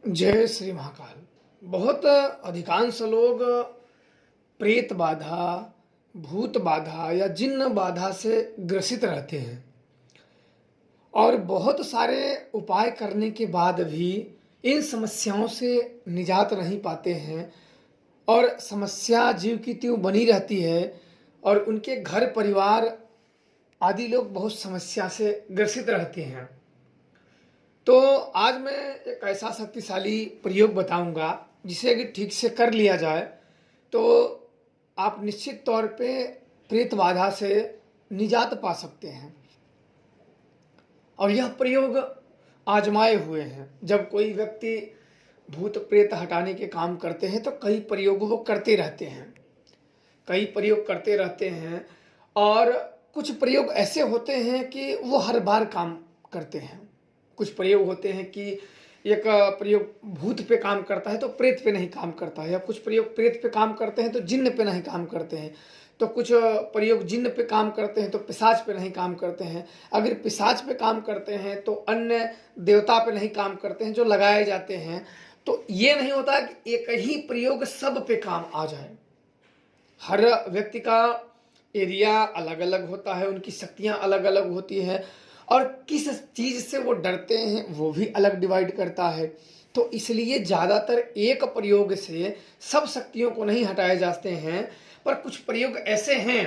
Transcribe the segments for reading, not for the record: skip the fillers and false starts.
जय श्री महाकाल। बहुत अधिकांश लोग प्रेत बाधा, भूत बाधा या जिन्न बाधा से ग्रसित रहते हैं और बहुत सारे उपाय करने के बाद भी इन समस्याओं से निजात नहीं पाते हैं और समस्या जीव की त्यों बनी रहती है और उनके घर परिवार आदि लोग बहुत समस्या से ग्रसित रहते हैं। तो आज मैं एक ऐसा शक्तिशाली प्रयोग बताऊंगा जिसे अगर ठीक से कर लिया जाए तो आप निश्चित तौर पे प्रेत बाधा से निजात पा सकते हैं। और यह प्रयोग आजमाए हुए हैं। जब कोई व्यक्ति भूत प्रेत हटाने के काम करते हैं तो कई प्रयोग वो करते रहते हैं, कई प्रयोग करते रहते हैं और कुछ प्रयोग ऐसे होते हैं कि वो हर बार काम करते हैं। कुछ प्रयोग होते हैं कि एक प्रयोग भूत पे काम करता है तो प्रेत पे नहीं काम करता है, या कुछ प्रयोग प्रेत पे काम करते हैं तो जिन्न पे नहीं काम करते हैं, तो कुछ प्रयोग जिन्न पे काम करते हैं तो पिशाच पे नहीं काम करते हैं। अगर पिशाच पे काम करते हैं तो अन्य देवता पे नहीं काम करते हैं जो लगाए जाते हैं। तो ये नहीं होता कि एक ही प्रयोग सब पे काम आ जाए। हर व्यक्ति का एरिया अलग अलग होता है, उनकी शक्तियां अलग अलग होती है और किस चीज से वो डरते हैं वो भी अलग डिवाइड करता है। तो इसलिए ज़्यादातर एक प्रयोग से सब शक्तियों को नहीं हटाए जाते हैं, पर कुछ प्रयोग ऐसे हैं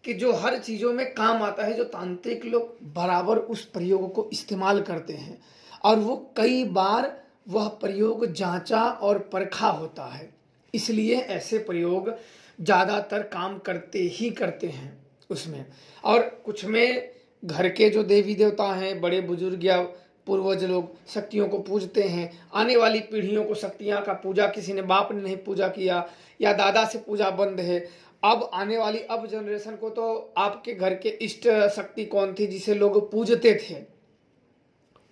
कि जो हर चीज़ों में काम आता है, जो तांत्रिक लोग बराबर उस प्रयोग को इस्तेमाल करते हैं और वो कई बार वह प्रयोग जांचा और परखा होता है। इसलिए ऐसे प्रयोग ज़्यादातर काम करते ही करते हैं उसमें। और कुछ में घर के जो देवी देवता हैं, बड़े बुजुर्ग या पूर्वज लोग शक्तियों को पूजते हैं। आने वाली पीढ़ियों को शक्तियाँ का पूजा किसी ने बाप ने नहीं पूजा किया या दादा से पूजा बंद है। अब आने वाली अब जनरेशन को तो आपके घर के इष्ट शक्ति कौन थी जिसे लोग पूजते थे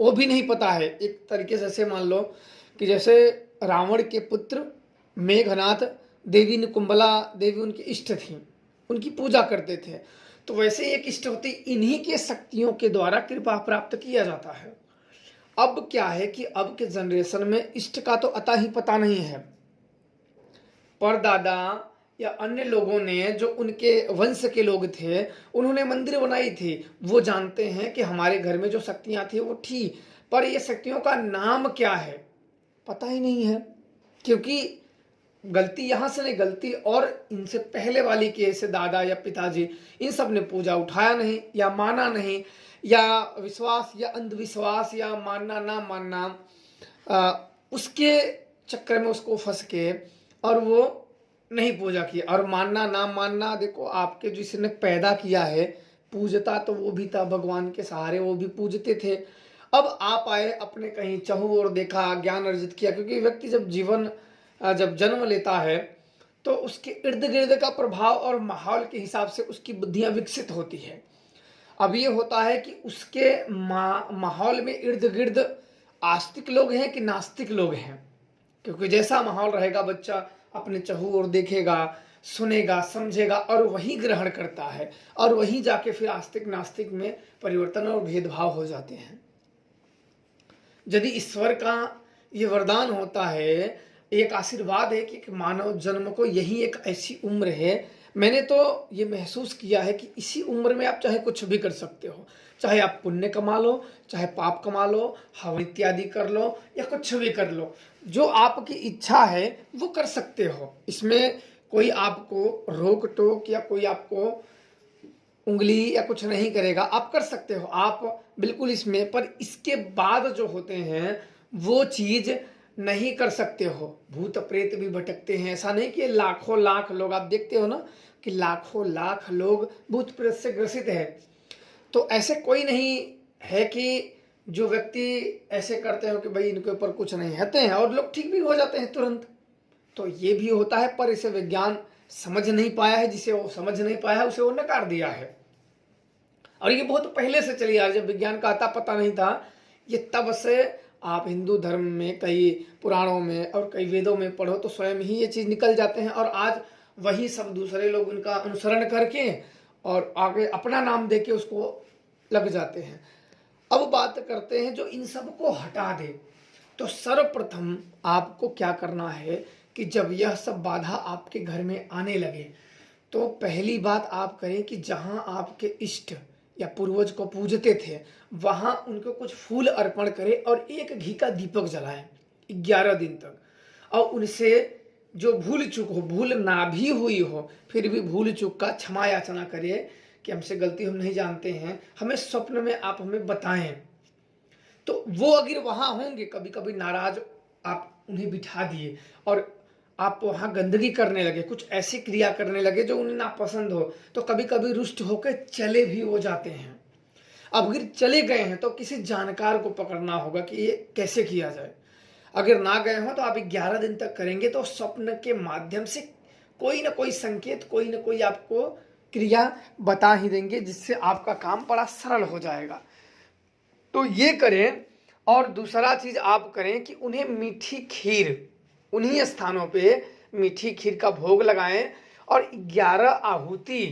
वो भी नहीं पता है। एक तरीके से ऐसे मान लो कि जैसे रावण के पुत्र मेघनाथ देवी निकुंबला देवी उनकी इष्ट थी, उनकी पूजा करते थे। तो वैसे एक इष्ट होती, इन्हीं के शक्तियों के द्वारा कृपा प्राप्त किया जाता है। अब क्या है कि अब के जनरेशन में इष्ट का तो अता ही पता नहीं है। परदादा या अन्य लोगों ने जो उनके वंश के लोग थे उन्होंने मंदिर बनाई थी, वो जानते हैं कि हमारे घर में जो शक्तियां थी वो थी, पर ये शक्तियों का नाम क्या है पता ही नहीं है। क्योंकि गलती यहाँ से नहीं, गलती और इनसे पहले वाली के ऐसे दादा या पिताजी इन सब ने पूजा उठाया नहीं या माना नहीं, या विश्वास या अंधविश्वास या मानना ना मानना, उसके चक्कर में उसको फंस के और वो नहीं पूजा किया। और मानना ना मानना, देखो आपके जिसने पैदा किया है पूजता तो वो भी था, भगवान के सहारे वो भी पूजते थे। अब आप आए अपने कहीं चहु और देखा, ज्ञान अर्जित किया, क्योंकि व्यक्ति जब जन्म लेता है तो उसके इर्द गिर्द का प्रभाव और माहौल के हिसाब से उसकी बुद्धियां विकसित होती है। अब ये होता है कि उसके माहौल में इर्द गिर्द आस्तिक लोग हैं कि नास्तिक लोग हैं, क्योंकि जैसा माहौल रहेगा बच्चा अपने चहु और देखेगा, सुनेगा, समझेगा और वही ग्रहण करता है और वही जाके फिर आस्तिक नास्तिक में परिवर्तन और भेदभाव हो जाते हैं। यदि ईश्वर का ये वरदान होता है, एक आशीर्वाद है कि मानव जन्म को यही एक ऐसी उम्र है, मैंने तो ये महसूस किया है कि इसी उम्र में आप चाहे कुछ भी कर सकते हो। चाहे आप पुण्य कमा लो, चाहे पाप कमा लो, हवन इत्यादि कर लो या कुछ भी कर लो, जो आपकी इच्छा है वो कर सकते हो। इसमें कोई आपको रोक टोक या कोई आपको उंगली या कुछ नहीं करेगा, आप कर सकते हो, आप बिल्कुल इसमें। पर इसके बाद जो होते हैं वो चीज नहीं कर सकते हो। भूत प्रेत भी भटकते हैं, ऐसा नहीं कि लाखों लाख लोग, आप देखते हो ना कि लाखों लाख लोग भूत प्रेत से ग्रसित है। तो ऐसे कोई नहीं है कि जो व्यक्ति ऐसे करते हो कि भाई इनके ऊपर कुछ नहीं होते हैं और लोग ठीक भी हो जाते हैं तुरंत। तो ये भी होता है, पर इसे विज्ञान समझ नहीं पाया है। जिसे वो समझ नहीं पाया है उसे वो नकार दिया है। और ये बहुत पहले से चली आ रही, जब विज्ञान का अता पता नहीं था, ये तब से आप हिंदू धर्म में कई पुराणों में और कई वेदों में पढ़ो तो स्वयं ही ये चीज़ निकल जाते हैं और आज वही सब दूसरे लोग उनका अनुसरण करके और आगे अपना नाम देके उसको लग जाते हैं। अब बात करते हैं जो इन सब को हटा दे। तो सर्वप्रथम आपको क्या करना है कि जब यह सब बाधा आपके घर में आने लगे तो पहली बात आप करें कि जहां आपके इष्ट या पूर्वज को पूजते थे वहां उनको कुछ फूल अर्पण करें और एक घी का दीपक जलाएं 11 दिन तक। और उनसे जो भूल चूक हो, भूल ना भी हुई हो, फिर भी भूल चूक का क्षमा याचना करिए कि हमसे गलती हम नहीं जानते हैं, हमें स्वप्न में आप हमें बताएं। तो वो अगर वहां होंगे, कभी कभी नाराज आप उन्हें बिठा दिए और आप वहां गंदगी करने लगे, कुछ ऐसी क्रिया करने लगे जो उन्हें नापसंद हो, तो कभी कभी रुष्ट होकर चले भी हो जाते हैं। अब अगर चले गए हैं तो किसी जानकार को पकड़ना होगा कि ये कैसे किया जाए। अगर ना गए हो तो आप 11 दिन तक करेंगे तो स्वप्न के माध्यम से कोई ना कोई संकेत, कोई ना कोई आपको क्रिया बता ही देंगे, जिससे आपका काम बड़ा सरल हो जाएगा। तो ये करें। और दूसरा चीज आप करें कि उन्हें मीठी खीर, उन्हीं स्थानों पे मीठी खीर का भोग लगाएं और 11 आहुति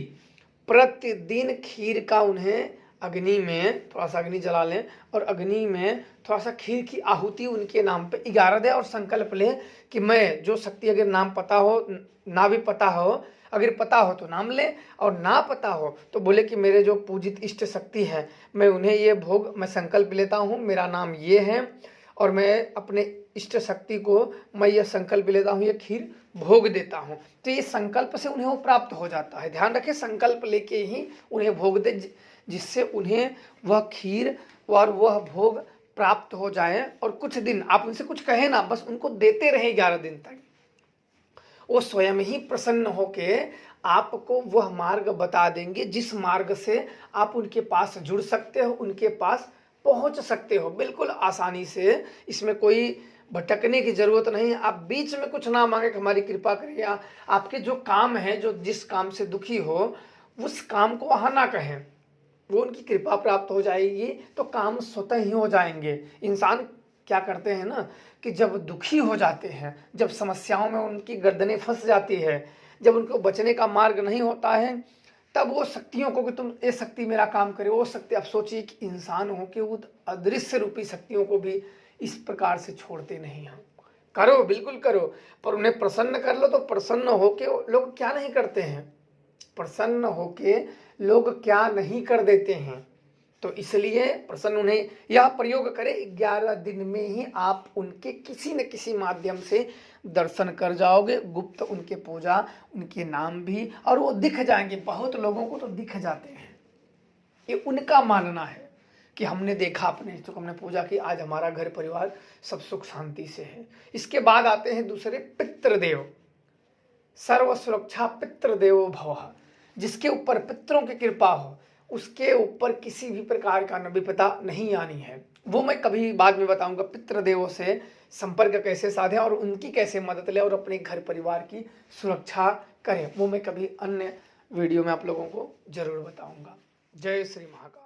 प्रतिदिन खीर का उन्हें अग्नि में थोड़ा सा अग्नि जला लें और अग्नि में थोड़ा सा खीर की आहुति उनके नाम पे 11 दें और संकल्प लें कि मैं जो शक्ति, अगर नाम पता हो ना भी पता हो, अगर पता हो तो नाम लें और ना पता हो तो बोले कि मेरे जो पूजित इष्ट शक्ति है मैं उन्हें ये भोग, मैं संकल्प लेता हूँ, मेरा नाम ये है और मैं अपने इष्ट शक्ति को मैं ये संकल्प लेता हूँ, ये खीर भोग देता हूँ। तो ये संकल्प से उन्हें वो प्राप्त हो जाता है। ध्यान रखें, संकल्प लेके ही उन्हें भोग दे, जिससे उन्हें वह खीर और वह भोग प्राप्त हो जाए। और कुछ दिन आप उनसे कुछ कहे ना, बस उनको देते रहे 11 दिन तक। वो स्वयं ही प्रसन्न होके आपको वह मार्ग बता देंगे जिस मार्ग से आप उनके पास जुड़ सकते हो, उनके पास पहुंच सकते हो बिल्कुल आसानी से। इसमें कोई भटकने की जरूरत नहीं। आप बीच में कुछ ना मांगे कि हमारी कृपा करिए, आपके जो काम है, जो जिस काम से दुखी हो उस काम को वहां ना कहें, वो उनकी कृपा प्राप्त हो जाएगी तो काम स्वतः ही हो जाएंगे। इंसान क्या करते हैं ना कि जब दुखी हो जाते हैं, जब समस्याओं में उनकी गर्दनें फंस जाती है, जब उनको बचने का मार्ग नहीं होता है, तब वो शक्तियों को कि तुम ये शक्ति मेरा काम करे, वो शक्ति। आप सोचिए कि इंसान हो कि वो अदृश्य रूपी शक्तियों को भी इस प्रकार से छोड़ते नहीं हम। करो, बिल्कुल करो, पर उन्हें प्रसन्न कर लो। तो प्रसन्न होके लोग क्या नहीं करते हैं, प्रसन्न होके लोग क्या नहीं कर देते हैं। तो इसलिए प्रसन्न उन्हें यह प्रयोग करें। 11 दिन में ही आप उनके किसी न किसी माध्यम से दर्शन कर जाओगे, गुप्त उनके पूजा, उनके नाम भी, और वो दिख जाएंगे। बहुत लोगों को तो दिख जाते हैं। ये उनका मानना है कि हमने देखा, अपने तो हमने पूजा की, आज हमारा घर परिवार सब सुख शांति से है। इसके बाद आते हैं दूसरे पितृदेव। सर्व सुरक्षा पितृदेवो भवः। जिसके ऊपर पितरों की कृपा हो उसके ऊपर किसी भी प्रकार का विपदा नहीं आनी है। वो मैं कभी बाद में बताऊंगा, पितृदेवों से संपर्क कैसे साधे और उनकी कैसे मदद ले और अपने घर परिवार की सुरक्षा करें, वो मैं कभी अन्य वीडियो में आप लोगों को जरूर बताऊंगा। जय श्री महाकाल।